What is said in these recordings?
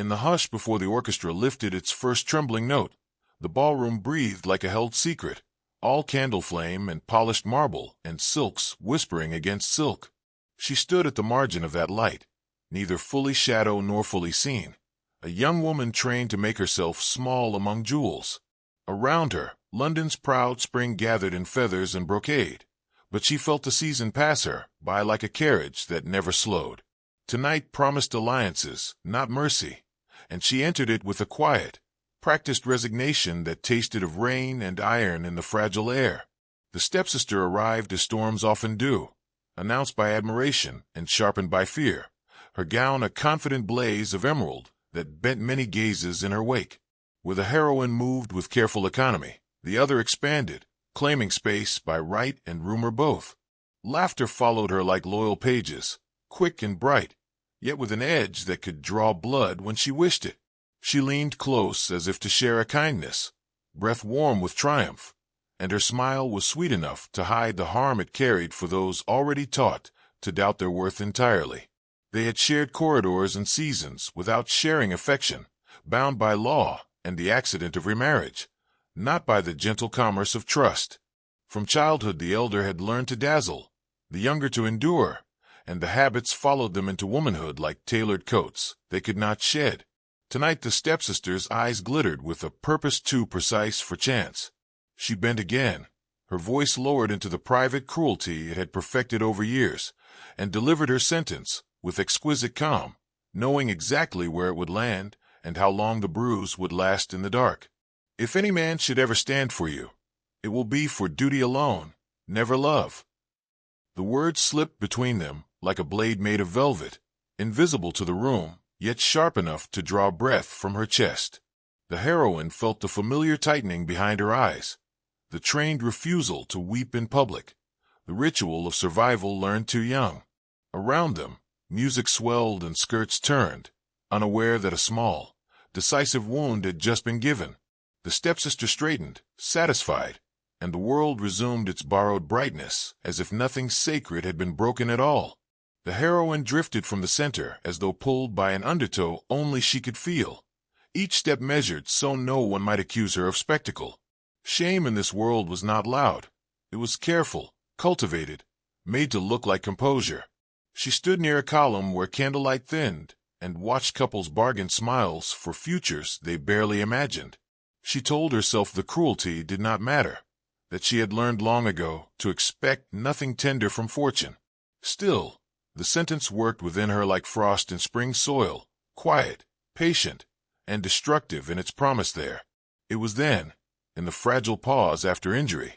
in the hush before the orchestra lifted its first trembling note, the ballroom breathed like a held secret, all candle flame and polished marble and silks whispering against silk. She stood at the margin of that light, neither fully shadow nor fully seen, a young woman trained to make herself small among jewels. Around her, London's proud spring gathered in feathers and brocade, but she felt the season pass her by like a carriage that never slowed. Tonight promised alliances, not mercy, and she entered it with a quiet, practiced resignation that tasted of rain and iron in the fragile air. The stepsister arrived as storms often do, announced by admiration and sharpened by fear, her gown a confident blaze of emerald that bent many gazes in her wake. Where the heroine moved with careful economy, the other expanded, claiming space by right and rumor both. Laughter followed her like loyal pages, quick and bright, yet with an edge that could draw blood when she wished it. She leaned close as if to share a kindness, breath warm with triumph, and her smile was sweet enough to hide the harm it carried for those already taught to doubt their worth entirely. They had shared corridors and seasons without sharing affection, bound by law and the accident of remarriage, not by the gentle commerce of trust. From childhood the elder had learned to dazzle, the younger to endure, and the habits followed them into womanhood like tailored coats they could not shed. Tonight the stepsister's eyes glittered with a purpose too precise for chance. She bent again, her voice lowered into the private cruelty it had perfected over years, and delivered her sentence with exquisite calm, knowing exactly where it would land and how long the bruise would last in the dark. If any man should ever stand for you, it will be for duty alone, never love. The words slipped between them like a blade made of velvet, invisible to the room, yet sharp enough to draw breath from her chest. The heroine felt the familiar tightening behind her eyes, the trained refusal to weep in public, the ritual of survival learned too young. Around them, music swelled and skirts turned, unaware that a small, decisive wound had just been given. The stepsister straightened, satisfied, and the world resumed its borrowed brightness as if nothing sacred had been broken at all. The heroine drifted from the center as though pulled by an undertow only she could feel, each step measured so no one might accuse her of spectacle. Shame in this world was not loud. It was careful, cultivated, made to look like composure. She stood near a column where candlelight thinned, and watched couples bargain smiles for futures they barely imagined. She told herself the cruelty did not matter, that she had learned long ago to expect nothing tender from fortune. Still, the sentence worked within her like frost in spring soil, quiet, patient, and destructive in its promise there. It was then, in the fragile pause after injury,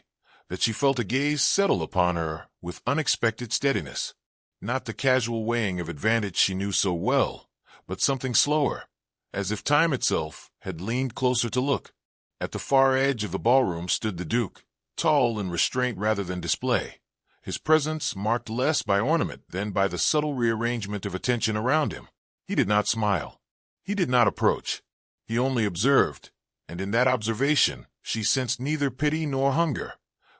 that she felt a gaze settle upon her with unexpected steadiness. Not the casual weighing of advantage she knew so well, but something slower, as if time itself had leaned closer to look. At the far edge of the ballroom stood the Duke, tall in restraint rather than display, his presence marked less by ornament than by the subtle rearrangement of attention around him. He did not smile. He did not approach. He only observed, and in that observation she sensed neither pity nor hunger,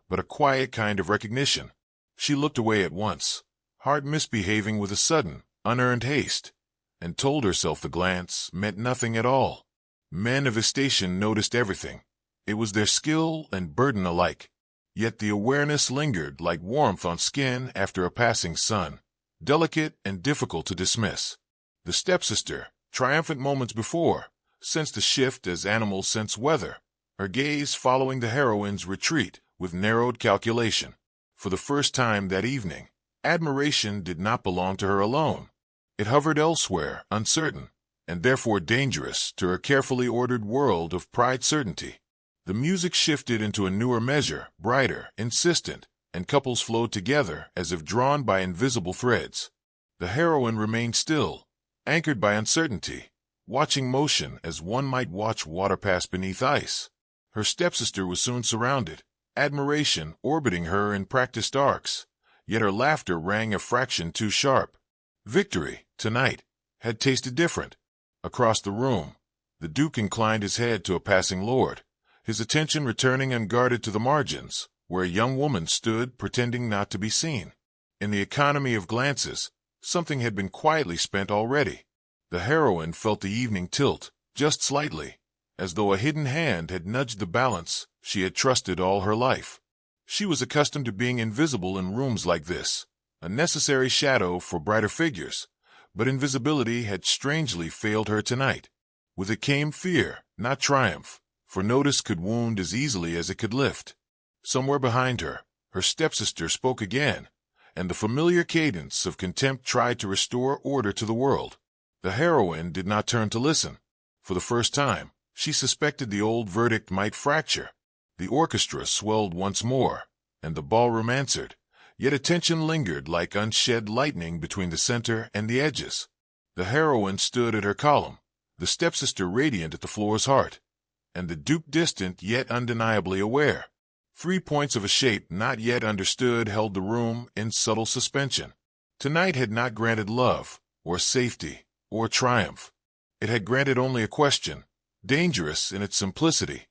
but a quiet kind of recognition. She looked away at once, heart misbehaving with a sudden, unearned haste, and told herself the glance meant nothing at all. Men of his station noticed everything. It was their skill and burden alike. Yet the awareness lingered like warmth on skin after a passing sun, delicate and difficult to dismiss. The stepsister, triumphant moments before, sensed the shift as animals sense weather, her gaze following the heroine's retreat with narrowed calculation. For the first time that evening, admiration did not belong to her alone. It hovered elsewhere, uncertain, and therefore dangerous to her carefully ordered world of pride certainty. The music shifted into a newer measure, brighter, insistent, and couples flowed together as if drawn by invisible threads. The heroine remained still, anchored by uncertainty, watching motion as one might watch water pass beneath ice. Her stepsister was soon surrounded, admiration orbiting her in practiced arcs, yet her laughter rang a fraction too sharp. Victory, tonight, had tasted different. Across the room, the Duke inclined his head to a passing lord, his attention returning unguarded to the margins, where a young woman stood pretending not to be seen. In the economy of glances, something had been quietly spent already. The heroine felt the evening tilt, just slightly, as though a hidden hand had nudged the balance she had trusted all her life. She was accustomed to being invisible in rooms like this, a necessary shadow for brighter figures, but invisibility had strangely failed her tonight. With it came fear, not triumph, for notice could wound as easily as it could lift. Somewhere behind her, her stepsister spoke again, and the familiar cadence of contempt tried to restore order to the world. The heroine did not turn to listen. For the first time, she suspected the old verdict might fracture. The orchestra swelled once more, and the ballroom answered, yet attention lingered like unshed lightning between the center and the edges. The heroine stood at her column, the stepsister radiant at the floor's heart, and the duke distant yet undeniably aware. 3 points of a shape not yet understood held the room in subtle suspension. Tonight had not granted love, or safety, or triumph. It had granted only a question, dangerous in its simplicity.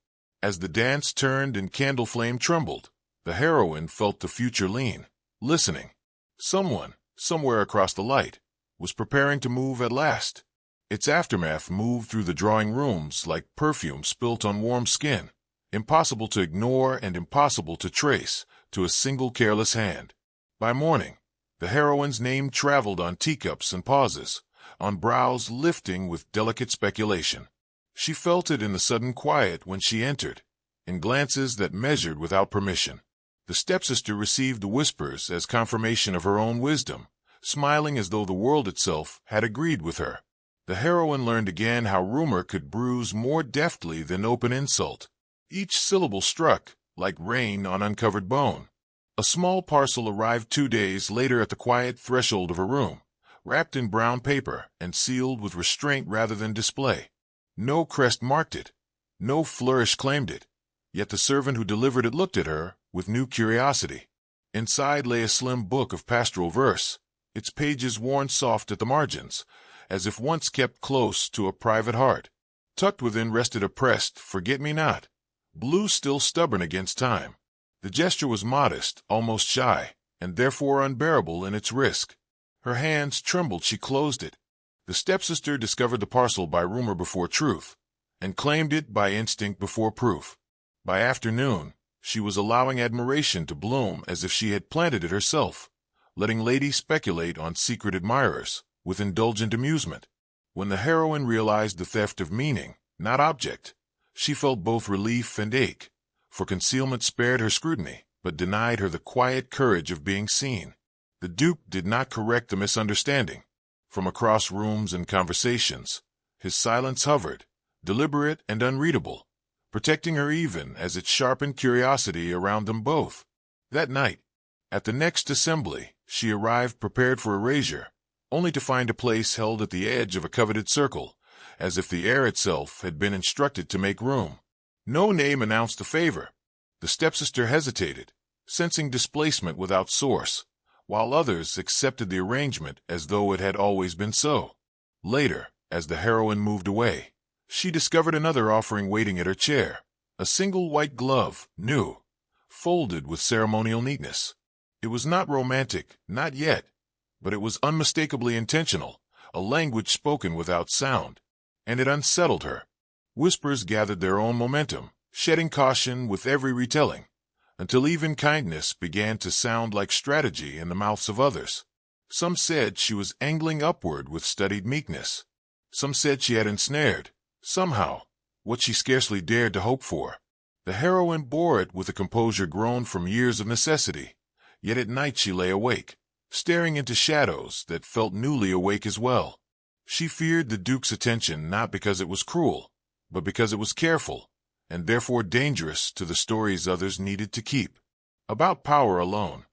As the dance turned and candle flame trembled, the heroine felt the future lean, listening. Someone, somewhere across the light, was preparing to move at last. Its aftermath moved through the drawing rooms like perfume spilt on warm skin, impossible to ignore and impossible to trace to a single careless hand. By morning, the heroine's name traveled on teacups and pauses, on brows lifting with delicate speculation. She felt it in the sudden quiet when she entered, in glances that measured without permission. The stepsister received the whispers as confirmation of her own wisdom, smiling as though the world itself had agreed with her. The heroine learned again how rumor could bruise more deftly than open insult. Each syllable struck, like rain on uncovered bone. A small parcel arrived 2 days later at the quiet threshold of her room, wrapped in brown paper and sealed with restraint rather than display. No crest marked it, no flourish claimed it, yet the servant who delivered it looked at her with new curiosity. Inside lay a slim book of pastoral verse, its pages worn soft at the margins, as if once kept close to a private heart. Tucked within rested a pressed forget-me-not, blue still stubborn against time. The gesture was modest, almost shy, and therefore unbearable in its risk. Her hands trembled, she closed it. The stepsister discovered the parcel by rumor before truth, and claimed it by instinct before proof. By afternoon, she was allowing admiration to bloom as if she had planted it herself, letting ladies speculate on secret admirers, with indulgent amusement. When the heroine realized the theft of meaning, not object, she felt both relief and ache, for concealment spared her scrutiny, but denied her the quiet courage of being seen. The duke did not correct the misunderstanding. From across rooms and conversations, his silence hovered, deliberate and unreadable, protecting her even as it sharpened curiosity around them both. That night, at the next assembly, she arrived prepared for erasure, only to find a place held at the edge of a coveted circle, as if the air itself had been instructed to make room. No name announced the favor. The stepsister hesitated, sensing displacement without source, while others accepted the arrangement as though it had always been so. Later, as the heroine moved away, she discovered another offering waiting at her chair, a single white glove, new, folded with ceremonial neatness. It was not romantic, not yet, but it was unmistakably intentional, a language spoken without sound, and it unsettled her. Whispers gathered their own momentum, shedding caution with every retelling, until even kindness began to sound like strategy in the mouths of others. Some said she was angling upward with studied meekness. Some said she had ensnared, somehow, what she scarcely dared to hope for. The heroine bore it with a composure grown from years of necessity, yet at night she lay awake, staring into shadows that felt newly awake as well. She feared the duke's attention not because it was cruel, but because it was careful, and therefore dangerous to the stories others needed to keep. About power alone,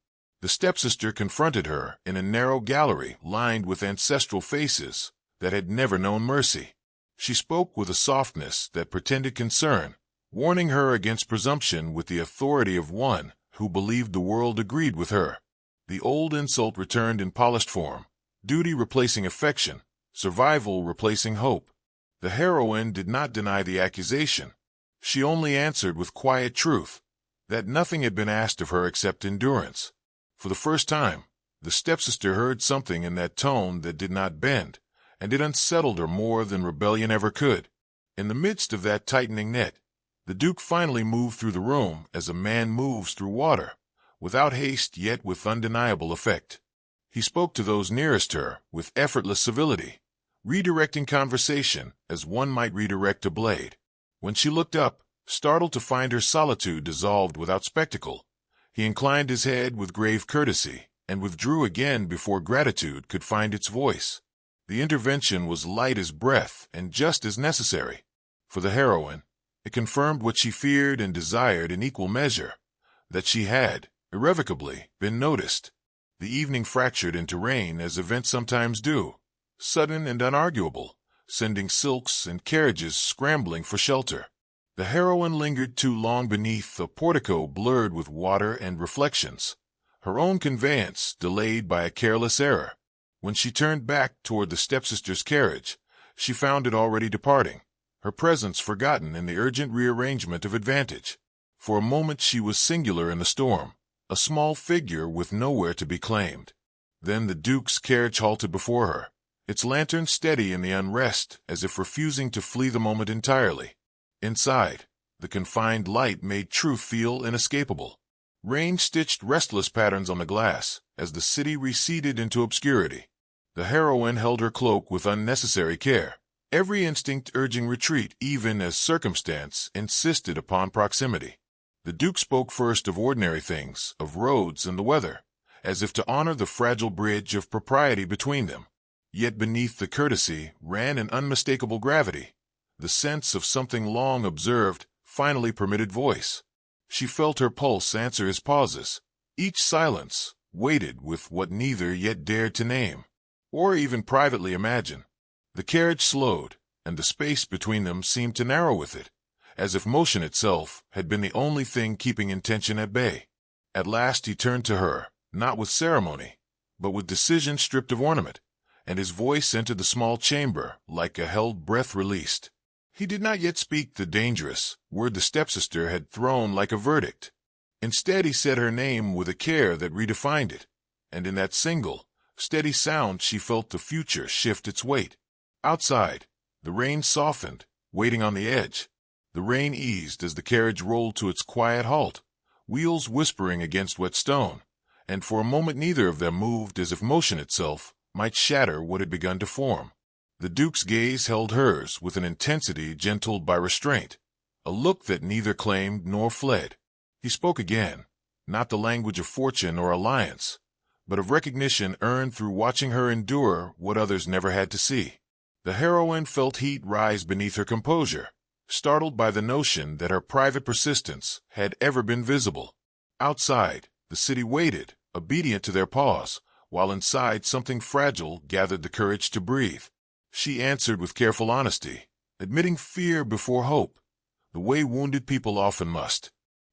the stepsister confronted her in a narrow gallery lined with ancestral faces that had never known mercy. She spoke with a softness that pretended concern, warning her against presumption with the authority of one who believed the world agreed with her. The old insult returned in polished form, duty replacing affection, survival replacing hope. The heroine did not deny the accusation. She only answered with quiet truth, that nothing had been asked of her except endurance. For the first time, the stepsister heard something in that tone that did not bend, and it unsettled her more than rebellion ever could. In the midst of that tightening net, the Duke finally moved through the room as a man moves through water, without haste yet with undeniable effect. He spoke to those nearest her with effortless civility, redirecting conversation as one might redirect a blade. When she looked up, startled to find her solitude dissolved without spectacle, he inclined his head with grave courtesy and withdrew again before gratitude could find its voice. The intervention was light as breath and just as necessary. For the heroine, it confirmed what she feared and desired in equal measure, that she had, irrevocably, been noticed. The evening fractured into rain as events sometimes do, sudden and unarguable, sending silks and carriages scrambling for shelter. The heroine lingered too long beneath a portico blurred with water and reflections, her own conveyance delayed by a careless error. When she turned back toward the stepsister's carriage, she found it already departing, her presence forgotten in the urgent rearrangement of advantage. For a moment she was singular in the storm, a small figure with nowhere to be claimed. Then the Duke's carriage halted before her, its lantern steady in the unrest as if refusing to flee the moment entirely. Inside, the confined light made truth feel inescapable. Rain stitched restless patterns on the glass as the city receded into obscurity. The heroine held her cloak with unnecessary care, every instinct urging retreat even as circumstance insisted upon proximity. The Duke spoke first of ordinary things, of roads and the weather, as if to honor the fragile bridge of propriety between them. Yet beneath the courtesy ran an unmistakable gravity, the sense of something long observed, finally permitted voice. She felt her pulse answer his pauses, each silence weighted with what neither yet dared to name, or even privately imagine. The carriage slowed, and the space between them seemed to narrow with it, as if motion itself had been the only thing keeping intention at bay. At last he turned to her, not with ceremony, but with decision stripped of ornament, and his voice entered the small chamber like a held breath released. He did not yet speak the dangerous word the stepsister had thrown like a verdict. Instead he said her name with a care that redefined it, and in that single, steady sound she felt the future shift its weight. Outside, the rain softened, waiting on the edge. The rain eased as the carriage rolled to its quiet halt, wheels whispering against wet stone, and for a moment neither of them moved as if motion itself might shatter what had begun to form. The Duke's gaze held hers with an intensity gentled by restraint, a look that neither claimed nor fled. He spoke again, not the language of fortune or alliance, but of recognition earned through watching her endure what others never had to see. The heroine felt heat rise beneath her composure, startled by the notion that her private persistence had ever been visible. Outside, the city waited, obedient to their pause, while inside something fragile gathered the courage to breathe. She answered with careful honesty, admitting fear before hope, the way wounded people often must.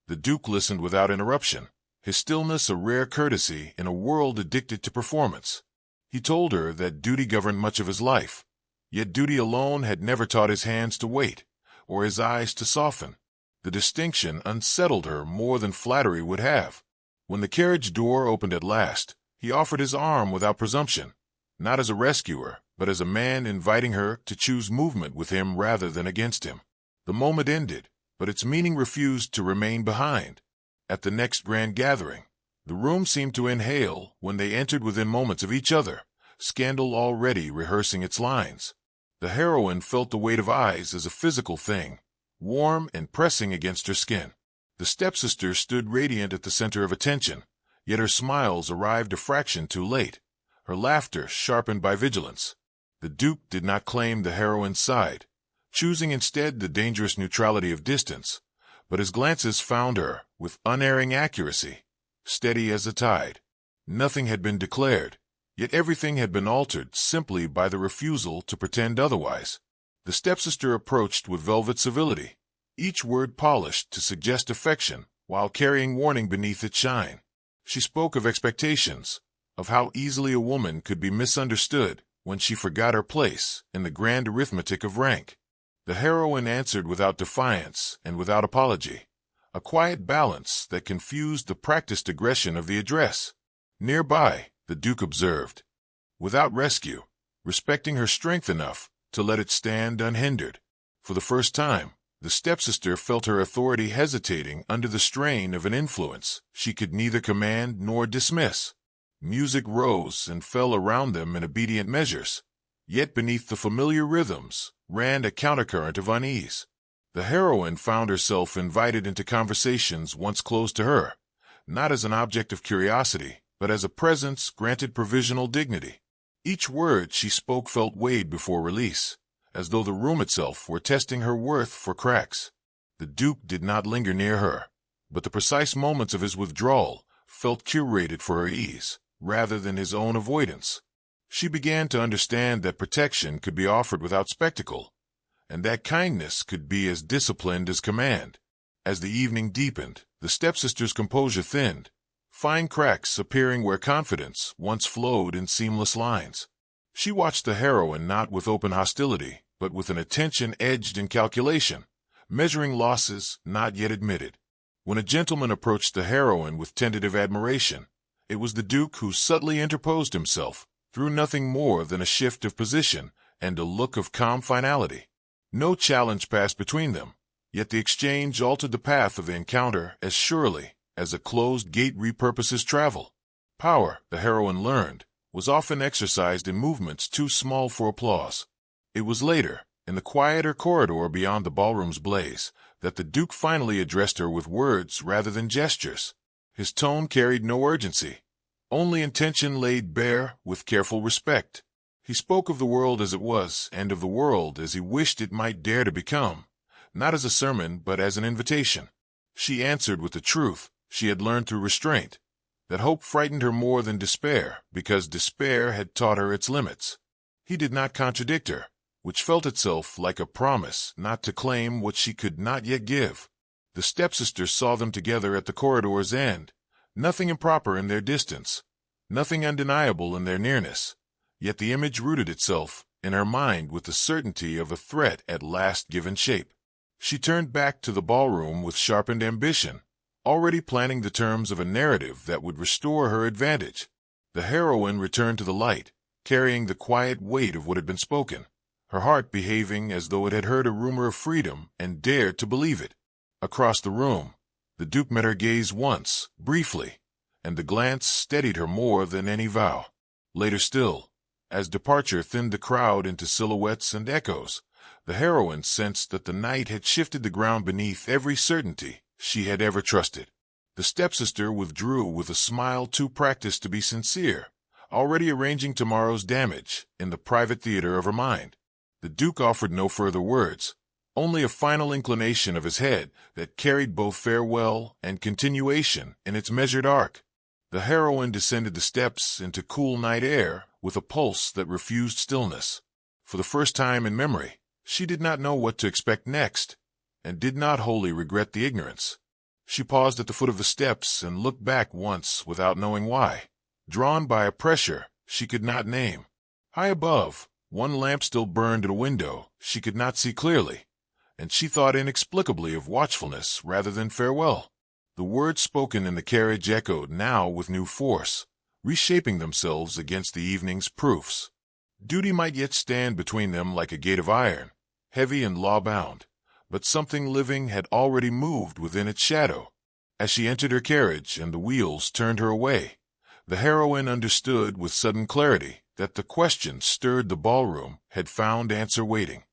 The Duke listened without interruption, his stillness a rare courtesy in a world addicted to performance. He told her that duty governed much of his life, yet duty alone had never taught his hands to wait, or his eyes to soften. The distinction unsettled her more than flattery would have. When the carriage door opened at last, he offered his arm without presumption, not as a rescuer, but as a man inviting her to choose movement with him rather than against him. The moment ended, but its meaning refused to remain behind. At the next grand gathering, the room seemed to inhale when they entered within moments of each other, scandal already rehearsing its lines. The heroine felt the weight of eyes as a physical thing, warm and pressing against her skin. The stepsister stood radiant at the center of attention, yet her smiles arrived a fraction too late, her laughter sharpened by vigilance. The Duke did not claim the heroine's side, choosing instead the dangerous neutrality of distance, but his glances found her, with unerring accuracy, steady as a tide. Nothing had been declared, yet everything had been altered simply by the refusal to pretend otherwise. The stepsister approached with velvet civility, each word polished to suggest affection while carrying warning beneath its shine. She spoke of expectations, of how easily a woman could be misunderstood when she forgot her place in the grand arithmetic of rank. The heroine answered without defiance and without apology, a quiet balance that confused the practiced aggression of the address. Nearby, the Duke observed, "Without rescue, respecting her strength enough to let it stand unhindered. For the first time, the stepsister felt her authority hesitating under the strain of an influence she could neither command nor dismiss. Music rose and fell around them in obedient measures, yet beneath the familiar rhythms ran a countercurrent of unease. The heroine found herself invited into conversations once closed to her, not as an object of curiosity, but as a presence granted provisional dignity. Each word she spoke felt weighed before release, as though the room itself were testing her worth for cracks. The Duke did not linger near her, but the precise moments of his withdrawal felt curated for her ease, rather than his own avoidance. She began to understand that protection could be offered without spectacle, and that kindness could be as disciplined as command. As the evening deepened, the stepsister's composure thinned, fine cracks appearing where confidence once flowed in seamless lines. She watched the heroine not with open hostility, but with an attention edged in calculation, measuring losses not yet admitted. When a gentleman approached the heroine with tentative admiration, it was the Duke who subtly interposed himself, through nothing more than a shift of position and a look of calm finality. No challenge passed between them, yet the exchange altered the path of the encounter as surely as a closed gate repurposes travel. Power, the heroine learned, was often exercised in movements too small for applause. It was later, in the quieter corridor beyond the ballroom's blaze, that the Duke finally addressed her with words rather than gestures. His tone carried no urgency, only intention laid bare with careful respect. He spoke of the world as it was, and of the world as he wished it might dare to become, not as a sermon but as an invitation. She answered with the truth she had learned through restraint, that hope frightened her more than despair, because despair had taught her its limits. He did not contradict her, which felt itself like a promise not to claim what she could not yet give. The stepsister saw them together at the corridor's end, nothing improper in their distance, nothing undeniable in their nearness, yet the image rooted itself in her mind with the certainty of a threat at last given shape. She turned back to the ballroom with sharpened ambition, already planning the terms of a narrative that would restore her advantage. The heroine returned to the light, carrying the quiet weight of what had been spoken, her heart behaving as though it had heard a rumor of freedom and dared to believe it. Across the room, the Duke met her gaze once, briefly, and the glance steadied her more than any vow. Later still, as departure thinned the crowd into silhouettes and echoes, the heroine sensed that the night had shifted the ground beneath every certainty she had ever trusted. The stepsister withdrew with a smile too practiced to be sincere, already arranging tomorrow's damage in the private theater of her mind. The Duke offered no further words, only a final inclination of his head that carried both farewell and continuation in its measured arc. The heroine descended the steps into cool night air with a pulse that refused stillness. For the first time in memory, she did not know what to expect next, and did not wholly regret the ignorance. She paused at the foot of the steps and looked back once without knowing why, drawn by a pressure she could not name. High above, one lamp still burned at a window she could not see clearly, and she thought inexplicably of watchfulness rather than farewell. The words spoken in the carriage echoed now with new force, reshaping themselves against the evening's proofs. Duty might yet stand between them like a gate of iron, heavy and law-bound, but something living had already moved within its shadow. As she entered her carriage and the wheels turned her away, the heroine understood with sudden clarity that the question stirred the ballroom had found answer waiting.